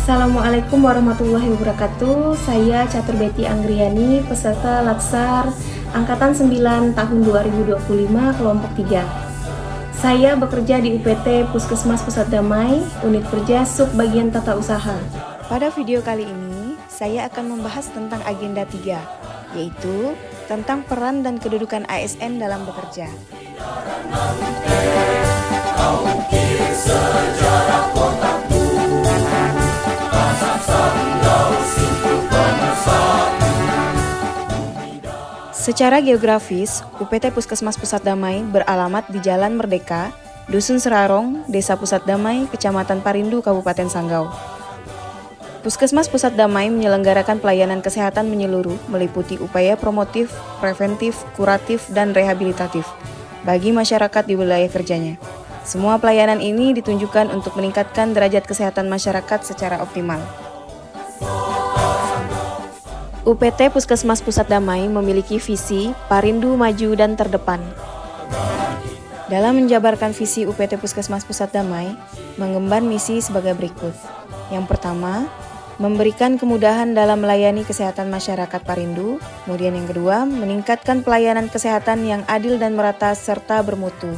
Assalamualaikum warahmatullahi wabarakatuh. Saya Catur Betty Anggriani, peserta Latsar Angkatan 9 tahun 2025 kelompok 3. Saya bekerja di UPT Puskesmas Pusat Damai, unit kerja sub bagian tata usaha. Pada video kali ini, saya akan membahas tentang agenda 3, yaitu tentang peran dan kedudukan ASN dalam bekerja. Secara geografis, UPT Puskesmas Pusat Damai beralamat di Jalan Merdeka, Dusun Serarong, Desa Pusat Damai, Kecamatan Parindu, Kabupaten Sanggau. Puskesmas Pusat Damai menyelenggarakan pelayanan kesehatan menyeluruh meliputi upaya promotif, preventif, kuratif, dan rehabilitatif bagi masyarakat di wilayah kerjanya. Semua pelayanan ini ditunjukkan untuk meningkatkan derajat kesehatan masyarakat secara optimal. UPT Puskesmas Pusat Damai memiliki visi Parindu Maju dan Terdepan. Dalam menjabarkan visi UPT Puskesmas Pusat Damai, mengemban misi sebagai berikut. Yang pertama, memberikan kemudahan dalam melayani kesehatan masyarakat Parindu. Kemudian yang kedua, meningkatkan pelayanan kesehatan yang adil dan merata serta bermutu.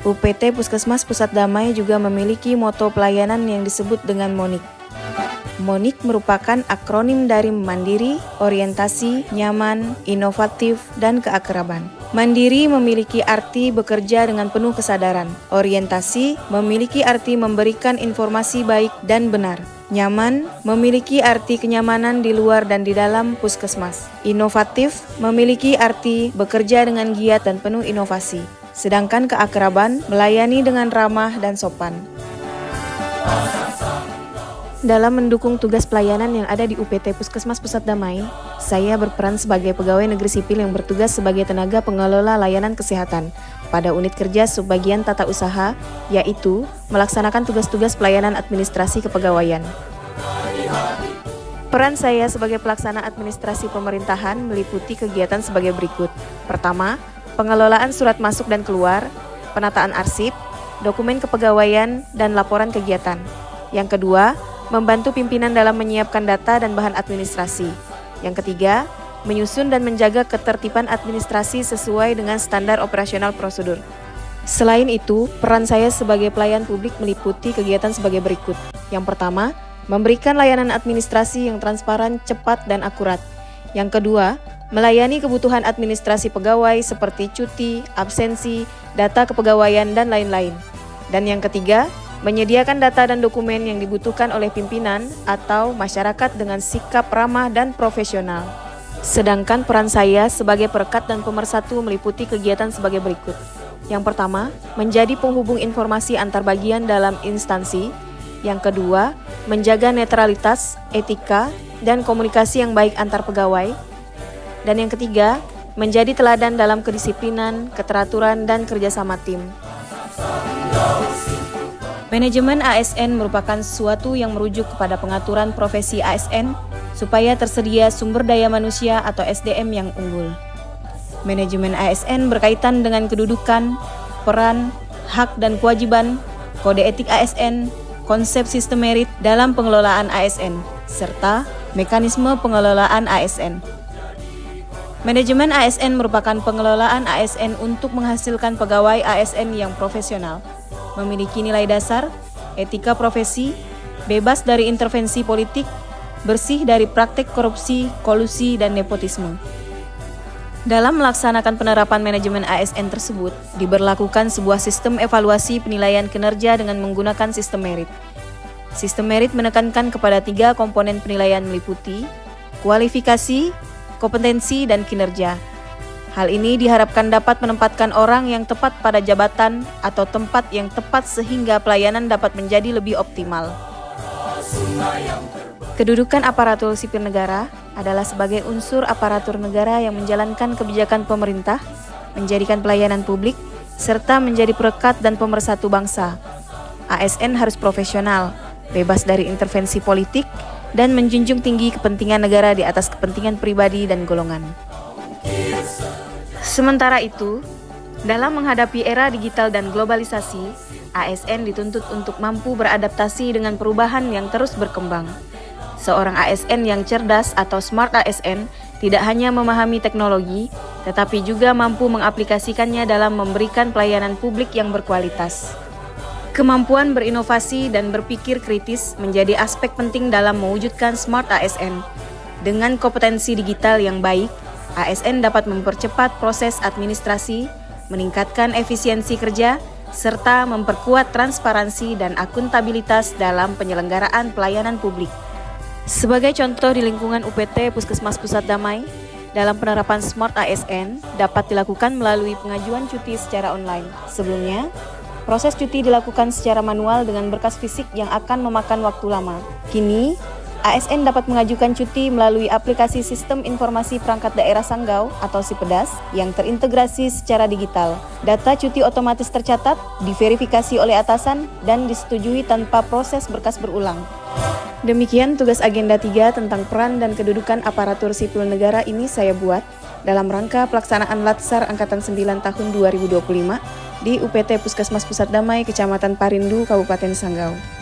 UPT Puskesmas Pusat Damai juga memiliki moto pelayanan yang disebut dengan MONIK. MONIK merupakan akronim dari mandiri, orientasi, nyaman, inovatif, dan keakraban. Mandiri memiliki arti bekerja dengan penuh kesadaran. Orientasi memiliki arti memberikan informasi baik dan benar. Nyaman memiliki arti kenyamanan di luar dan di dalam puskesmas. Inovatif memiliki arti bekerja dengan giat dan penuh inovasi. Sedangkan keakraban melayani dengan ramah dan sopan. Dalam mendukung tugas pelayanan yang ada di UPT Puskesmas Pusat Damai, saya berperan sebagai pegawai negeri sipil yang bertugas sebagai tenaga pengelola layanan kesehatan pada unit kerja subbagian tata usaha, yaitu melaksanakan tugas-tugas pelayanan administrasi kepegawaian. Peran saya sebagai pelaksana administrasi pemerintahan meliputi kegiatan sebagai berikut. Pertama, pengelolaan surat masuk dan keluar, penataan arsip, dokumen kepegawaian, dan laporan kegiatan. Yang kedua, membantu pimpinan dalam menyiapkan data dan bahan administrasi. Yang ketiga, menyusun dan menjaga ketertiban administrasi sesuai dengan standar operasional prosedur. Selain itu, peran saya sebagai pelayan publik meliputi kegiatan sebagai berikut. Yang pertama, memberikan layanan administrasi yang transparan, cepat, dan akurat. Yang kedua, melayani kebutuhan administrasi pegawai seperti cuti, absensi, data kepegawaian, dan lain-lain. Dan yang ketiga, menyediakan data dan dokumen yang dibutuhkan oleh pimpinan atau masyarakat dengan sikap ramah dan profesional. Sedangkan peran saya sebagai perekat dan pemersatu meliputi kegiatan sebagai berikut. Yang pertama, menjadi penghubung informasi antar bagian dalam instansi. Yang kedua, menjaga netralitas, etika, dan komunikasi yang baik antar pegawai. Dan yang ketiga, menjadi teladan dalam kedisiplinan, keteraturan, dan kerjasama tim. Manajemen ASN merupakan sesuatu yang merujuk kepada pengaturan profesi ASN supaya tersedia sumber daya manusia atau SDM yang unggul. Manajemen ASN berkaitan dengan kedudukan, peran, hak dan kewajiban, kode etik ASN, konsep sistem merit dalam pengelolaan ASN, serta mekanisme pengelolaan ASN. Manajemen ASN merupakan pengelolaan ASN untuk menghasilkan pegawai ASN yang profesional, memiliki nilai dasar, etika profesi, bebas dari intervensi politik, bersih dari praktek korupsi, kolusi, dan nepotisme. Dalam melaksanakan penerapan manajemen ASN tersebut, diberlakukan sebuah sistem evaluasi penilaian kinerja dengan menggunakan sistem merit. Sistem merit menekankan kepada 3 komponen penilaian meliputi kualifikasi, kompetensi, dan kinerja. Hal ini diharapkan dapat menempatkan orang yang tepat pada jabatan atau tempat yang tepat sehingga pelayanan dapat menjadi lebih optimal. Kedudukan aparatur sipil negara adalah sebagai unsur aparatur negara yang menjalankan kebijakan pemerintah, menjadikan pelayanan publik, serta menjadi perekat dan pemersatu bangsa. ASN harus profesional, bebas dari intervensi politik, dan menjunjung tinggi kepentingan negara di atas kepentingan pribadi dan golongan. Sementara itu, Dalam menghadapi era digital dan globalisasi, ASN dituntut untuk mampu beradaptasi dengan perubahan yang terus berkembang. Seorang ASN yang cerdas atau smart ASN tidak hanya memahami teknologi, tetapi juga mampu mengaplikasikannya dalam memberikan pelayanan publik yang berkualitas. Kemampuan berinovasi dan berpikir kritis menjadi aspek penting dalam mewujudkan smart ASN. Dengan kompetensi digital yang baik, ASN dapat mempercepat proses administrasi, meningkatkan efisiensi kerja, serta memperkuat transparansi dan akuntabilitas dalam penyelenggaraan pelayanan publik. Sebagai contoh di lingkungan UPT Puskesmas Pusat Damai, dalam penerapan Smart ASN dapat dilakukan melalui pengajuan cuti secara online. Sebelumnya, proses cuti dilakukan secara manual dengan berkas fisik yang akan memakan waktu lama. Kini, ASN dapat mengajukan cuti melalui aplikasi Sistem Informasi Perangkat Daerah Sanggau atau SIPEDAS yang terintegrasi secara digital. Data cuti otomatis tercatat, diverifikasi oleh atasan, dan disetujui tanpa proses berkas berulang. Demikian tugas agenda 3 tentang peran dan kedudukan aparatur sipil negara ini saya buat dalam rangka pelaksanaan Latsar Angkatan 9 tahun 2025 di UPT Puskesmas Pusat Damai, Kecamatan Parindu, Kabupaten Sanggau.